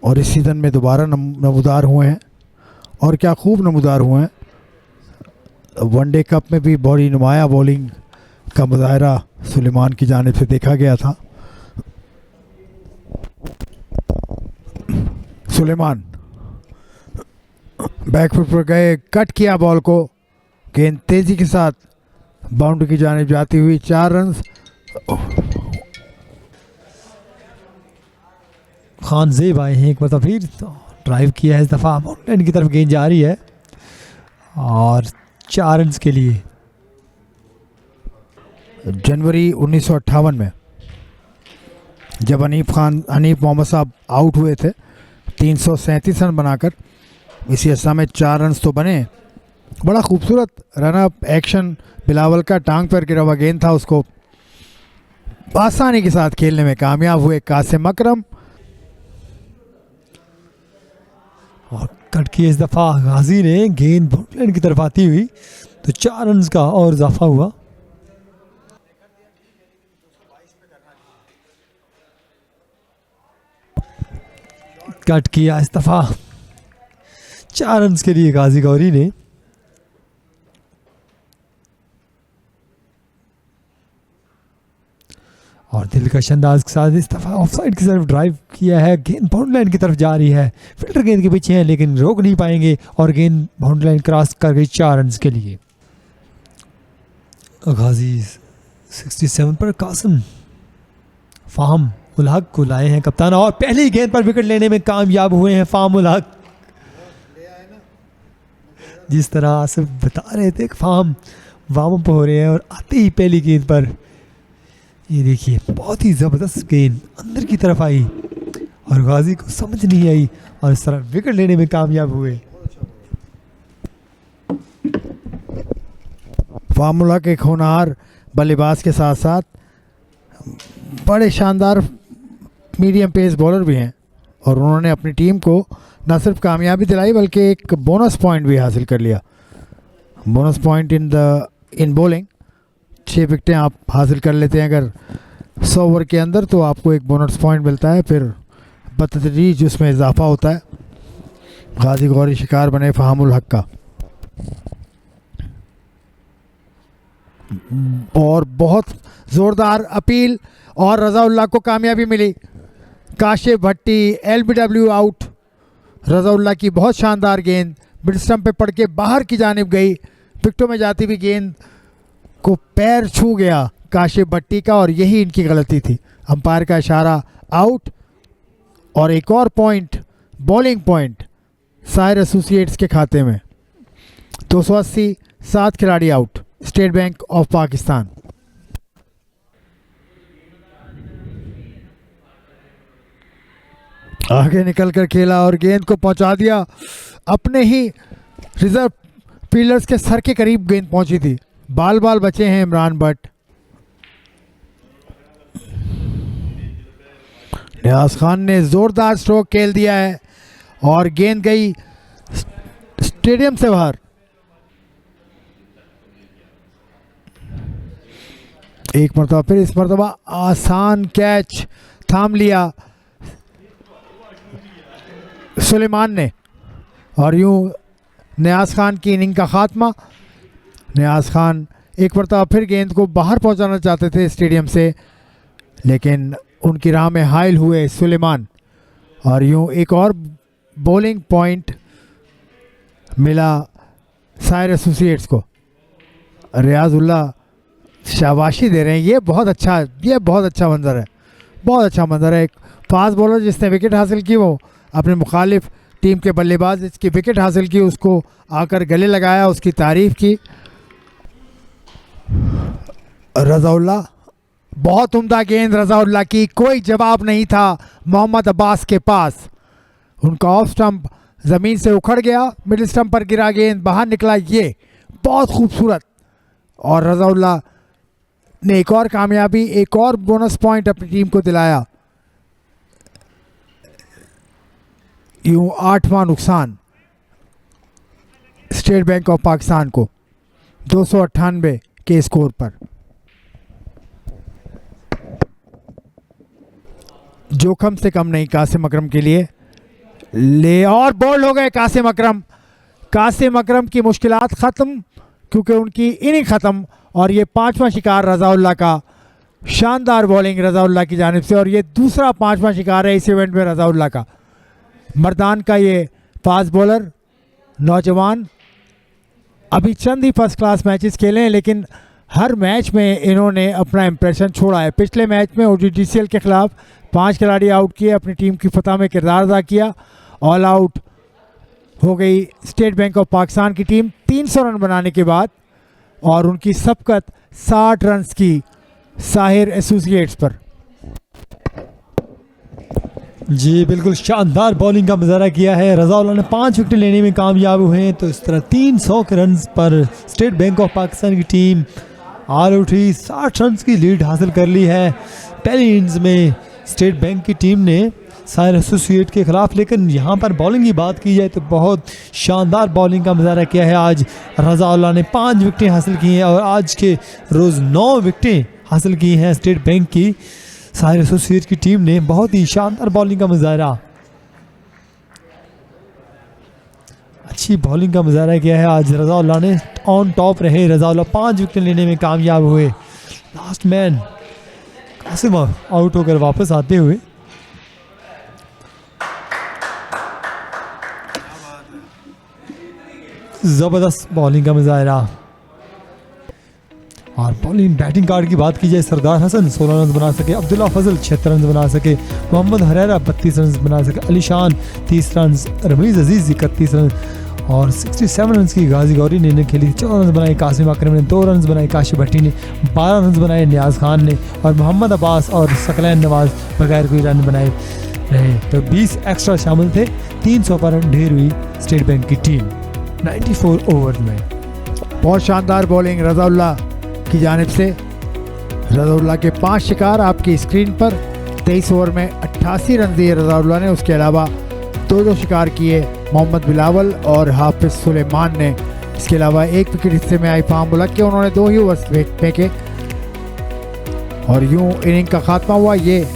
और इस सीज़न में दोबारा नमूदार हुए हैं, और क्या खूब नमूदार हुए हैं। वनडे कप में भी बड़ी नुमाया बॉलिंग का मुजाहरा सुलेमान की जानिब से देखा गया था। सुलेमान बैकफुट पर गए, कट किया बॉल को, गेंद तेज़ी के साथ बाउंड्री की जानिब जाती हुई 4 रन। खान ज़ेब आए हैं एक बार फिर, तो ड्राइव किया है इस दफ़ा, माउंटेन की तरफ गेंद जा रही है और 4 रन के लिए। जनवरी 1958 में जब हनीफ मोहम्मद साहब आउट हुए थे 337 रन बनाकर, इसी अरसा में 4 रन तो बने। बड़ा खूबसूरत रन अप एक्शन, बिलावल का टांग पर गिरा हुआ गेंद था, उसको आसानी के साथ खेलने में कामयाब हुए कासिम अकरम। और कट किया इस दफ़ा गाजी ने, गेंद बाउंड्री की तरफ आती हुई, तो 4 रन का और इजाफा हुआ। कट किया इस दफ़ा 4 रन के लिए गाजी गौरी ने। और दिलकश अंदाज के साथ इस दफ़ा ऑफसाइड की तरफ ड्राइव किया है, गेंद बाउंड्री लाइन की तरफ जा रही है, फील्डर गेंद के पीछे है लेकिन रोक नहीं पाएंगे और गेंद बाउंड्री लाइन क्रॉस कर गई 4 रन के लिए। गाजी 67 पर कासिम फाहम उल हक को लाए हैं कप्तान, और पहली गेंद पर विकेट लेने में कामयाब हुए हैं फाहम उल हक। जिस तरह आसिफ बता रहे थे, फाहम वार्म अप हो रहे हैं और आते ही पहली गेंद पर ये देखिए बहुत ही ज़बरदस्त गेंद अंदर की तरफ आई और गाजी को समझ नहीं आई और इस तरह विकेट लेने में कामयाब हुए। फाहम उल हक एक होनहार बल्लेबाज के साथ साथ बड़े शानदार मीडियम पेस बॉलर भी हैं, और उन्होंने अपनी टीम को न सिर्फ कामयाबी दिलाई बल्कि एक बोनस पॉइंट भी हासिल कर लिया। बोनस पॉइंट इन बॉलिंग 6 विकेटें आप हासिल कर लेते हैं अगर 100 ओवर के अंदर, तो आपको एक बोनस पॉइंट मिलता है, फिर बतदरीज उसमें इजाफा होता है। गाजी गौरी शिकार बने फाहम उल हक का, और बहुत ज़ोरदार अपील और रज़ाउल्लाह को कामयाबी मिली। काशिफ भट्टी LBW आउट। रज़ाउल्लाह की बहुत शानदार गेंद मिड स्टंप पे पड़ के बाहर की जानिब गई, विकेटों में जाती हुई गेंद को पैर छू गया काशिफ भट्टी का, और यही इनकी गलती थी। अंपायर का इशारा, आउट। और एक और point, bowling point Sahir associates के खाते में। 280, 7 खिलाड़ी out. State bank of Pakistan. आगे निकल कर खेला और गेंद को पहुंचा दिया, अपने ही रिजर्व फील्डर्स के सर के करीब गेंद पहुंची थी। बाल बाल बचे हैं इमरान भट्ट। नियाज खान ने जोरदार स्ट्रोक खेल दिया है और गेंद गई स्टेडियम से बाहर। एक मरतबा फिर, इस मरतबा आसान कैच थाम लिया सुलेमान ने, और यूं नियाज खान की इनिंग का खात्मा। नियाज खान एक मरतबा फिर गेंद को बाहर पहुंचाना चाहते थे स्टेडियम से, लेकिन उनकी राह में हाइल हुए सुलेमान, और यूं एक और बॉलिंग पॉइंट मिला साहिर एसोसिएट्स को। रियाजुल्लाह शाबाशी दे रहे हैं, ये बहुत अच्छा मंजर है, बहुत अच्छा मंजर है। एक फास्ट बॉलर जिसने विकेट हासिल की, वो अपने मुखालिफ टीम के बल्लेबाज जिसकी विकेट हासिल की उसको आकर गले लगाया, उसकी तारीफ की। रज़ाउल्लाह, बहुत उम्दा गेंद रज़ाउल्लाह की, कोई जवाब नहीं था मोहम्मद अब्बास के पास। उनका ऑफ स्टंप ज़मीन से उखड़ गया, मिडिल स्टंप पर गिरा, गेंद बाहर निकला, ये बहुत खूबसूरत। और रज़ाउल्लाह ने एक और कामयाबी, एक और बोनस पॉइंट अपनी टीम को दिलाया। यूं 8वां नुकसान स्टेट बैंक ऑफ पाकिस्तान को 298 के स्कोर पर। जोखम से कम नहीं कासिम अकरम के लिए, ले और बोल्ड हो गए कासिम अकरम। कासिम अकरम की मुश्किलात ख़त्म क्योंकि उनकी इनिंग ख़त्म। और ये पांचवा शिकार रज़ाउल्लाह का, शानदार बॉलिंग रज़ाउल्लाह की जानिब से। और ये दूसरा पांचवा शिकार है इस इवेंट में रज़ाउल्लाह का। मर्दान का ये फास्ट बॉलर नौजवान अभी चंद ही फर्स्ट क्लास मैचेस खेले हैं, लेकिन हर मैच में इन्होंने अपना इम्प्रेशन छोड़ा है। पिछले मैच में ODTCL के ख़िलाफ़ 5 खिलाड़ी आउट किए, अपनी टीम की फतह में किरदार अदा किया। ऑल आउट हो गई स्टेट बैंक ऑफ पाकिस्तान की टीम 300 रन बनाने के बाद, और उनकी सबकत 60 रन्स की साहिर एसोसिएट्स पर। जी बिल्कुल शानदार बॉलिंग का मुजाहरा किया है। रज़ाउल्लाह ने 5 विकेट लेने में कामयाब हुए हैं। तो इस तरह 300 के रन पर स्टेट बैंक ऑफ पाकिस्तान की टीम ऑल आउट हुई, 60 रन की लीड हासिल कर ली है। पहली इनिंग्स में स्टेट बैंक की टीम ने साहिर एसोसिएट के खिलाफ, लेकिन यहाँ पर बॉलिंग की बात की जाए तो बहुत शानदार बॉलिंग का मुजाहरा किया है। आज रज़ाउल्लाह ने 5 विकेटें हासिल की हैं और आज के रोज़ 9 विकेटें हासिल की हैं स्टेट बैंक की साहिर एसोसिएट की टीम ने। बहुत ही शानदार बॉलिंग का मुजाहरा, अच्छी बॉलिंग का मुजाहरा किया है। आज रज़ाउल्लाह ने ऑन टॉप रहे। रज़ाउल्लाह 5 विकेट लेने में कामयाब हुए। लास्ट मैन कासिम आउट होकर वापस आते हुए। ज़बरदस्त बॉलिंग का मुजाहरा। और बॉलिंग बैटिंग कार्ड की बात की जाए, सरदार हसन 16 रन बना सके, अब्दुल्ला फजल 76 रन बना सके, मोहम्मद हरेरा 32 रन बना सके, अली शान 30 रन, रमीज़ अजीज़ 31 रन और 67 रन की गाजी गौरी ने इन्हें खेली। 14 रन बनाए कासिम अकरम ने, 2 रन बनाए काशिफ भट्टी ने, 12 रन बनाए नियाज़ खान ने और मोहम्मद अब्बास और सकलैन नवाज बगैर कोई रन बनाए रहे। तो 20 एक्स्ट्रा शामिल थे। 300 पर ढेर हुई स्टेट बैंक की टीम 94 ओवर में। बहुत शानदार बॉलिंग रज़ाउल्लाह की जानिब से। रज़ाउल्लाह के 5 शिकार आपकी स्क्रीन पर। 23 ओवर में 88 रन दिए रज़ाउल्लाह ने। उसके अलावा 2 शिकार किए मोहम्मद बिलावल और हाफिज सुलेमान ने। इसके अलावा 1 विकेट हिस्से में आई फाम मुल्क के, उन्होंने 2 ही ओवर फेंके और यूं इनिंग का खात्मा हुआ। ये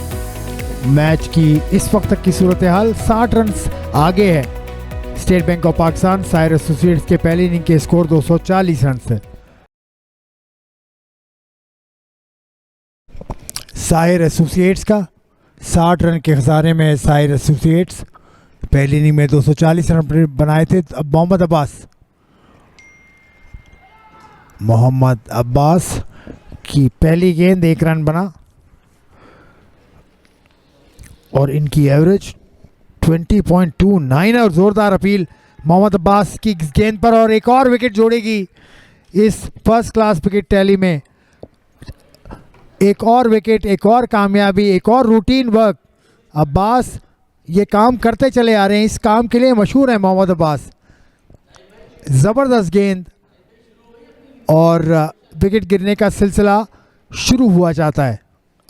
मैच की इस वक्त तक की सूरत हाल, 60 रन आगे है state bank of Pakistan Sahir associates के पहली इनिंग के स्कोर 240 रन से। साहिर एसोसिएट्स का 60 रन के खसारे में साहिर एसोसिएट्स पहली इनिंग में 240 रन बनाए थे। अब मोहम्मद अब्बास की पहली गेंद 1 रन बना और इनकी एवरेज 20.29 है। और ज़ोरदार अपील मोहम्मद अब्बास की गेंद पर, और एक और विकेट जोड़ेगी इस फर्स्ट क्लास विकेट टैली में। एक और विकेट, एक और कामयाबी, एक और रूटीन वर्क। अब्बास ये काम करते चले आ रहे हैं, इस काम के लिए मशहूर है मोहम्मद अब्बास। ज़बरदस्त गेंद और विकेट गिरने का सिलसिला शुरू हुआ जाता है।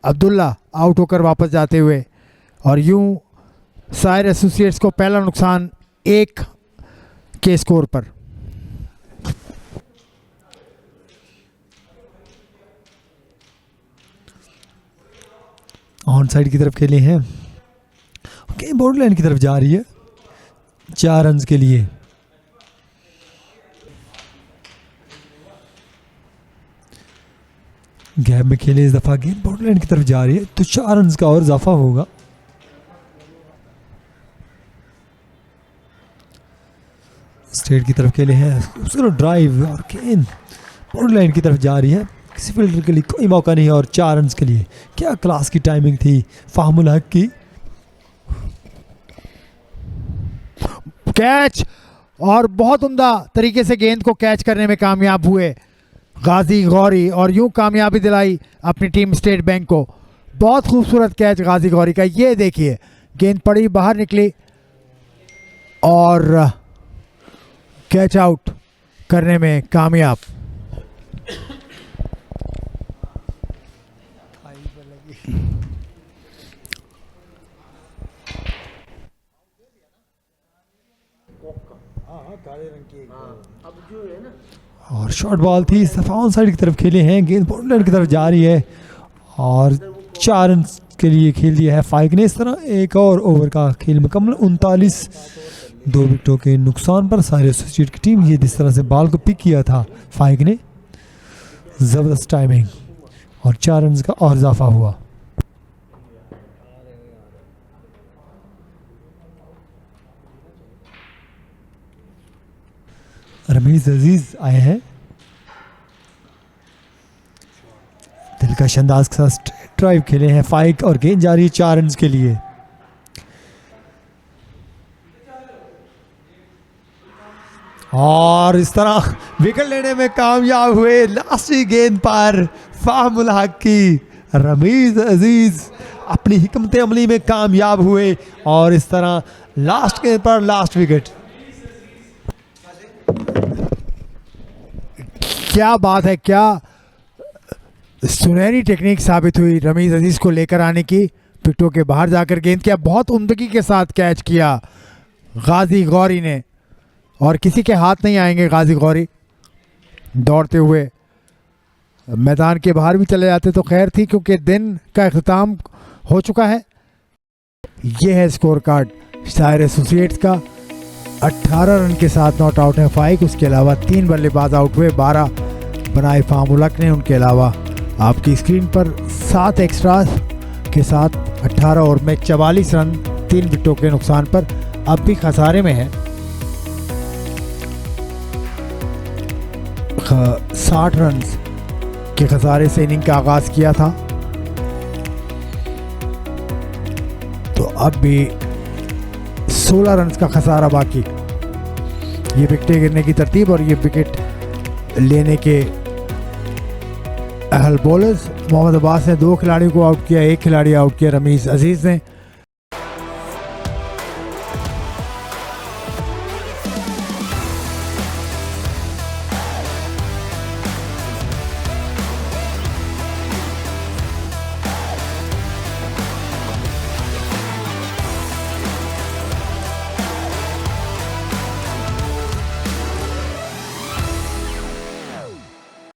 अब्दुल्ला आउट होकर वापस जाते हुए, और यूं साहिर एसोसिएट्स को पहला नुकसान 1 के स्कोर पर। ऑन साइड की तरफ खेले हैं, गेंद बॉर्डर लाइन की तरफ जा रही है 4 रन के लिए। गैप में खेले इस दफा, गेंद बॉर्डर लाइन की तरफ जा रही है तो 4 रन का और इजाफा होगा। स्ट्रेट की तरफ खेले हैं, खूबसूरत ड्राइव और गेंद बॉर्डर लाइन की तरफ जा रही है। किसी फील्डर के लिए कोई मौका नहीं और 4 रन के लिए। क्या क्लास की टाइमिंग थी फाहमुल हक की। कैच, और बहुत उम्दा तरीके से गेंद को कैच करने में कामयाब हुए गाजी गौरी, और यूं कामयाबी दिलाई अपनी टीम स्टेट बैंक को। बहुत खूबसूरत कैच गाजी गौरी का। ये देखिए गेंद पड़ी, बाहर निकली और कैच आउट करने में कामयाब। और शॉर्ट बॉल थी, सफा ऑन साइड की तरफ खेले हैं, गेंद बॉर्डर की तरफ जा रही है और 4 रन के लिए खेल दिया है फाइक ने। इस तरह एक और ओवर का खेल मुकम्मल, 39, 2 विकेटों के नुकसान पर सारे एसोसिएट की टीम। ये जिस तरह से बॉल को पिक किया था फाइक ने, ज़बरदस्त टाइमिंग और 4 रन का और इजाफा हुआ। रमीज अजीज आए हैं दिलकश अंदाज के साथ, स्ट्रेट ड्राइव खेले हैं फाइक और गेंद जा रही है 4 रन के लिए। और इस तरह विकेट लेने में कामयाब हुए लास्ट गेंद पर फाहमुल हक की। रमीज अजीज अपनी हिकमत अमली में कामयाब हुए और इस तरह लास्ट गेंद पर लास्ट विकेट। क्या बात है, क्या सुनहरी टेक्निक साबित हुई रमीज अजीज को लेकर आने की। विकेटों के बाहर जाकर गेंद किया, बहुत उम्दगी के साथ कैच किया गाजी गौरी ने, और किसी के हाथ नहीं आएंगे गाजी गौरी। दौड़ते हुए मैदान के बाहर भी चले जाते तो खैर थी, क्योंकि दिन का अख्ताम हो चुका है। ये है स्कोर कार्ड सायर एसोसिएट्स का। 18 रन के साथ नॉट आउट है फाइक, उसके अलावा 3 बल्लेबाज आउट हुए, 12 बनाए फाहमुल हक ने। उनके अलावा आपकी स्क्रीन पर 7 एक्स्ट्रा के साथ 18 ओवर में 44 रन 3 विकेटों के नुकसान पर अब भी खसारे में है। 60 रन के खसारे से इनिंग का आगाज किया था, तो अब भी 16 रन का खसारा बाकी। ये विकेटें गिरने की तरतीब और ये विकेट लेने के अहल बॉलर्स। मोहम्मद अब्बास ने 2 खिलाड़ियों को आउट किया, 1 खिलाड़ी आउट किया रमीज अजीज ने।